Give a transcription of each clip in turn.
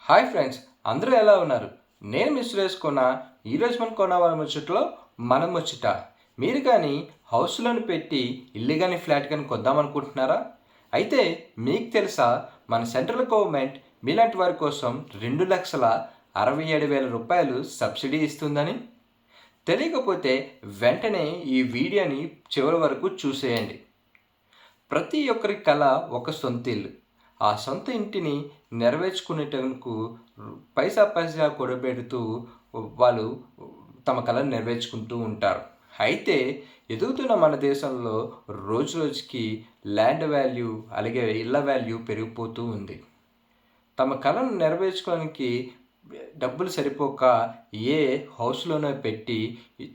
Hi friends, అందరూ ఎలా ఉన్నారు? నేను మీ సురేష్ కొన్న. ఈరోజు మనం కొన్న వాళ్ళ ముచ్చట్లో మనం ముచ్చట. మీరు కానీ హౌస్ లోన్ పెట్టి ఇల్లు కానీ ఫ్లాట్ కానీ కొద్దామనుకుంటున్నారా? అయితే మీకు తెలుసా, మన సెంట్రల్ గవర్నమెంట్ మీలాంటి వారి కోసం 2,67,000 రూపాయలు సబ్సిడీ ఇస్తుందని? తెలియకపోతే వెంటనే ఈ వీడియోని చివరి వరకు చూసేయండి. ప్రతి ఒక్కరి కళ ఒక సొంత ఇల్లు. ఆ సొంత ఇంటిని నెరవేర్చుకునేటందుకు పైసా పైసా కూడబెడుతూ వాళ్ళు తమ కళను నెరవేర్చుకుంటూ ఉంటారు. అయితే ఎదుగుతున్న మన దేశంలో రోజు రోజుకి ల్యాండ్ వాల్యూ అలాగే ఇళ్ళ వాల్యూ పెరిగిపోతూ ఉంది. తమ కళను నెరవేర్చుకోవడానికి డబ్బులు సరిపోక ఏ హౌస్లోనో పెట్టి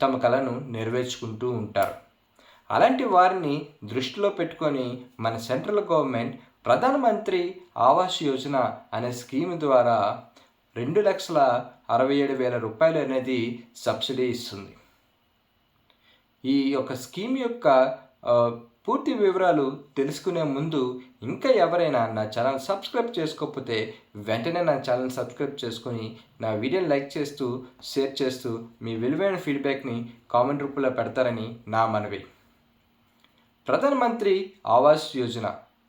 తమ కళను నెరవేర్చుకుంటూ ఉంటారు. అలాంటి వారిని దృష్టిలో పెట్టుకొని మన సెంట్రల్ గవర్నమెంట్ ప్రధానమంత్రి ఆవాస్ యోజన అనే స్కీమ్ ద్వారా 2,67,000 రూపాయలు అనేది సబ్సిడీ ఇస్తుంది. ఈ యొక్క స్కీమ్ యొక్క పూర్తి వివరాలు తెలుసుకునే ముందు ఇంకా ఎవరైనా నా ఛానల్ సబ్స్క్రైబ్ చేసుకోకపోతే వెంటనే నా ఛానల్ సబ్స్క్రైబ్ చేసుకొని నా వీడియోని లైక్ చేస్తూ షేర్ చేస్తూ మీ విలువైన ఫీడ్బ్యాక్ని కామెంట్ రూపంలో పెడతారని నా మనవి. ప్రధానమంత్రి ఆవాస్ యోజన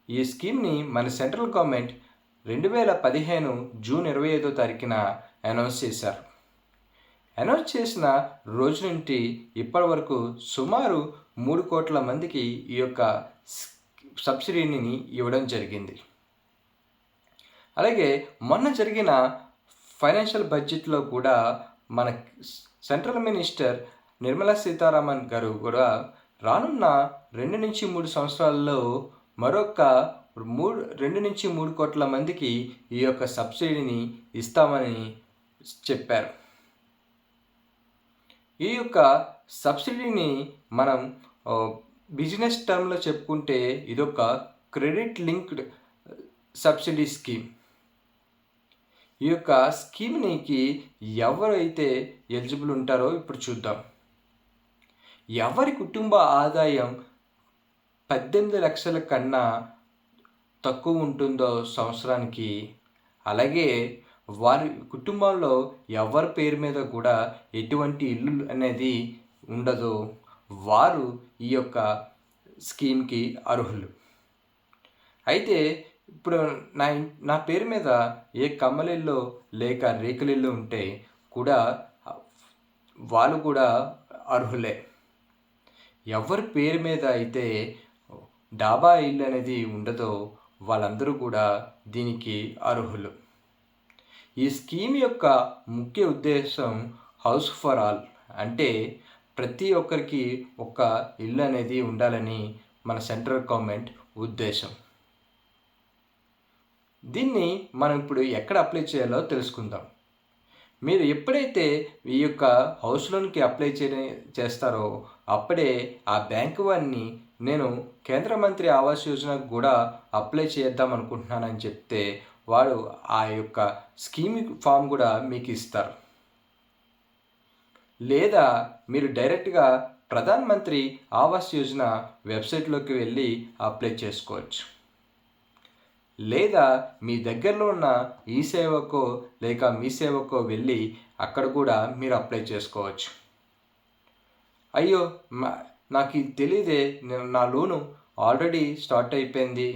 ఈ స్కీమ్ని మన సెంట్రల్ గవర్నమెంట్ 2015 జూన్ 25వ తారీఖున అనౌన్స్ చేశారు. అనౌన్స్ చేసిన రోజు నుండి ఇప్పటి వరకు సుమారు 3 కోట్ల మందికి ఈ యొక్క సబ్సిడీని ఇవ్వడం జరిగింది. అలాగే మొన్న జరిగిన ఫైనాన్షియల్ బడ్జెట్లో కూడా మన సెంట్రల్ మినిస్టర్ నిర్మలా సీతారామన్ గారు కూడా రానున్న 2 నుంచి 3 సంవత్సరాల్లో మరొక 2 నుంచి 3 కోట్ల మందికి ఈ యొక్క సబ్సిడీని ఇస్తామని చెప్పారు. ఈ యొక్క సబ్సిడీని మనం బిజినెస్ టర్మ్లో చెప్పుకుంటే ఇదొక క్రెడిట్ లింక్డ్ సబ్సిడీ స్కీమ్. ఈ యొక్క స్కీమ్కి ఎవరైతే ఎలిజిబుల్ ఉంటారో ఇప్పుడు చూద్దాం. ఎవరి కుటుంబ ఆదాయం 18 లక్షల కన్నా తక్కువ ఉంటుందో సంవత్సరానికి, అలాగే వారి కుటుంబంలో ఎవరి పేరు మీద కూడా ఎటువంటి ఇల్లు అనేది ఉండదో వారు ఈ యొక్క స్కీమ్కి అర్హులు. అయితే ఇప్పుడు నా పేరు మీద ఏ కమ్మలిల్లు లేక రేకులిల్లు ఉంటే కూడా వాళ్ళు కూడా అర్హులే. ఎవరి పేరు మీద అయితే డాబా ఇల్లు అనేది ఉండదో వాళ్ళందరూ కూడా దీనికి అర్హులు. ఈ స్కీమ్ యొక్క ముఖ్య ఉద్దేశం హౌస్ ఫర్ ఆల్, అంటే ప్రతి ఒక్కరికి ఒక ఇల్లు అనేది ఉండాలని మన సెంట్రల్ గవర్నమెంట్ ఉద్దేశం. దీన్ని మనం ఇప్పుడు ఎక్కడ అప్లై చేయాలో తెలుసుకుందాం. మీరు ఎప్పుడైతే ఈ యొక్క హౌస్ లోన్కి అప్లై చేస్తారో అప్పుడే ఆ బ్యాంకు వారిని నేను కేంద్ర మంత్రి ఆవాస్ యోజనకు కూడా అప్లై చేద్దాం అనుకుంటున్నానని చెప్తే వాడు ఆ యొక్క స్కీమ్ ఫామ్ కూడా మీకు ఇస్తారు. లేదా మీరు డైరెక్ట్గా ప్రధాన్ మంత్రి ఆవాస్ యోజన వెబ్సైట్లోకి వెళ్ళి అప్లై చేసుకోవచ్చు. లేదా మీ దగ్గరలో ఉన్న ఈ సేవకో లేక మీ సేవకో వెళ్ళి అక్కడ కూడా మీరు అప్లై చేసుకోవచ్చు. అయ్యో నాకు ఇది తెలియదే, నా లోను ఆల్రెడీ స్టార్ట్ అయిపోయింది,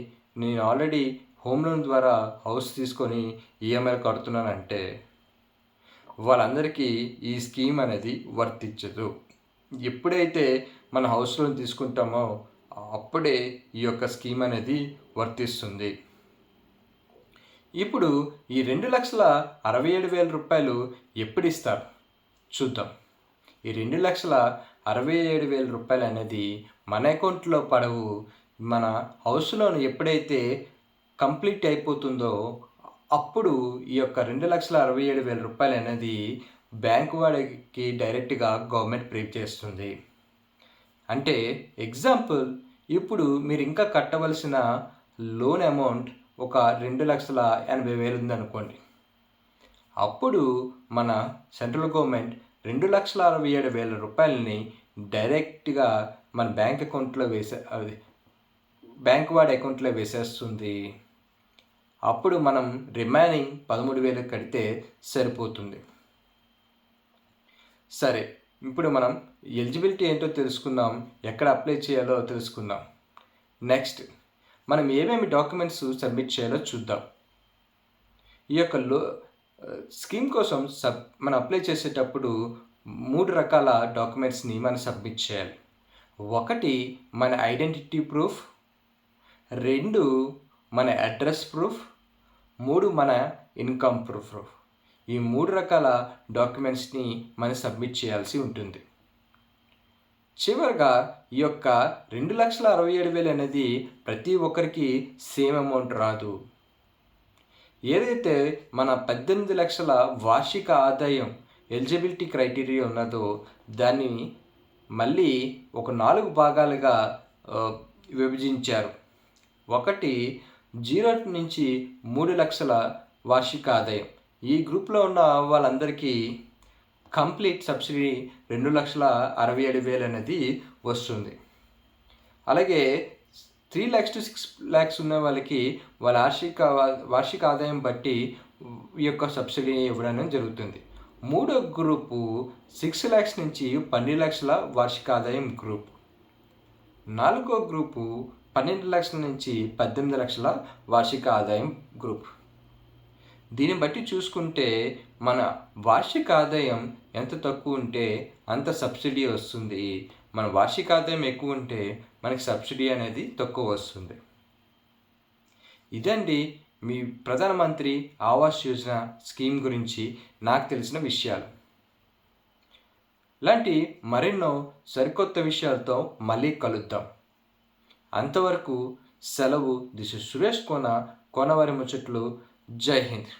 నేను ఆల్రెడీ హోమ్ లోన్ ద్వారా హౌస్ తీసుకొని ఈఎంఐ కడుతున్నానంటే వాళ్ళందరికీ ఈ స్కీమ్ అనేది వర్తించదు. ఎప్పుడైతే మన హౌస్ లోన్ తీసుకుంటామో అప్పుడే ఈ యొక్క స్కీమ్ అనేది వర్తిస్తుంది. ఇప్పుడు ఈ 2,67,000 ఎప్పుడు ఇస్తారు చూద్దాం. ఈ 2,67,000 అనేది మన అకౌంట్లో పడవు. మన హౌస్ లోన్ ఎప్పుడైతే కంప్లీట్ అయిపోతుందో అప్పుడు ఈ యొక్క 2,67,000 అనేది బ్యాంకు వాడికి డైరెక్ట్గా గవర్నమెంట్ పే చేస్తుంది. అంటే ఎగ్జాంపుల్, ఇప్పుడు మీరు ఇంకా కట్టవలసిన లోన్ అమౌంట్ ఒక 2,80,000 ఉందనుకోండి. అప్పుడు మన సెంట్రల్ గవర్నమెంట్ 2,67,000 డైరెక్ట్గా మన బ్యాంక్ వాడి అకౌంట్లో వేసేస్తుంది. అప్పుడు మనం రిమైనింగ్ 13,000 కడితే సరిపోతుంది. సరే, ఇప్పుడు మనం ఎలిజిబిలిటీ ఏంటో తెలుసుకుందాం, ఎక్కడ అప్లై చేయాలో తెలుసుకుందాం. నెక్స్ట్ మనం ఏమేమి డాక్యుమెంట్స్ సబ్మిట్ చేయాలో చూద్దాం. ఈ యొక్క స్కీమ్ కోసం మనం అప్లై చేసేటప్పుడు 3 రకాల డాక్యుమెంట్స్ని మనం సబ్మిట్ చేయాలి. 1 మన ఐడెంటిటీ ప్రూఫ్, 2 మన అడ్రస్ ప్రూఫ్, 3 మన ఇన్కమ్ ప్రూఫ్. ఈ 3 రకాల డాక్యుమెంట్స్ని మనం సబ్మిట్ చేయాల్సి ఉంటుంది. చివరగా ఈ యొక్క 2,67,000 అనేది ప్రతి ఒక్కరికి సేమ్ అమౌంట్ రాదు. ఏదైతే మన 18 లక్షల వార్షిక ఆదాయం ఎలిజిబిలిటీ క్రైటీరియా ఉన్నదో దాన్ని మళ్ళీ ఒక 4 భాగాలుగా విభజించారు. 1 0 నుంచి 3 లక్షల వార్షిక ఆదాయం. ఈ గ్రూప్లో ఉన్న వాళ్ళందరికీ కంప్లీట్ సబ్సిడీ 2,67,000 అనేది వస్తుంది. అలాగే 3 lakhs to 6 lakhs ఉన్న వాళ్ళకి వాళ్ళ వార్షిక ఆదాయం బట్టి ఈ యొక్క సబ్సిడీ ఇవ్వడం జరుగుతుంది. 3వ గ్రూపు 6 lakhs నుంచి 12 లక్షల వార్షిక ఆదాయం గ్రూప్. 4వ గ్రూపు 12 లక్షల నుంచి 18 లక్షల వార్షిక ఆదాయం గ్రూప్. దీన్ని బట్టి చూసుకుంటే మన వార్షిక ఆదాయం ఎంత తక్కువ ఉంటే అంత సబ్సిడీ వస్తుంది. మన వార్షిక ఆదాయం ఎక్కువ ఉంటే మనకి సబ్సిడీ అనేది తక్కువ వస్తుంది. ఇదండి మీ ప్రధానమంత్రి ఆవాస్ యోజన స్కీమ్ గురించి నాకు తెలిసిన విషయాలు. ఇలాంటి మరెన్నో సరికొత్త విషయాలతో మళ్ళీ కలుద్దాం. అంతవరకు సెలవు. దిస్ ఇస్ సురేష్ కోనవారి ముచ్చట్లు. జై హింద్.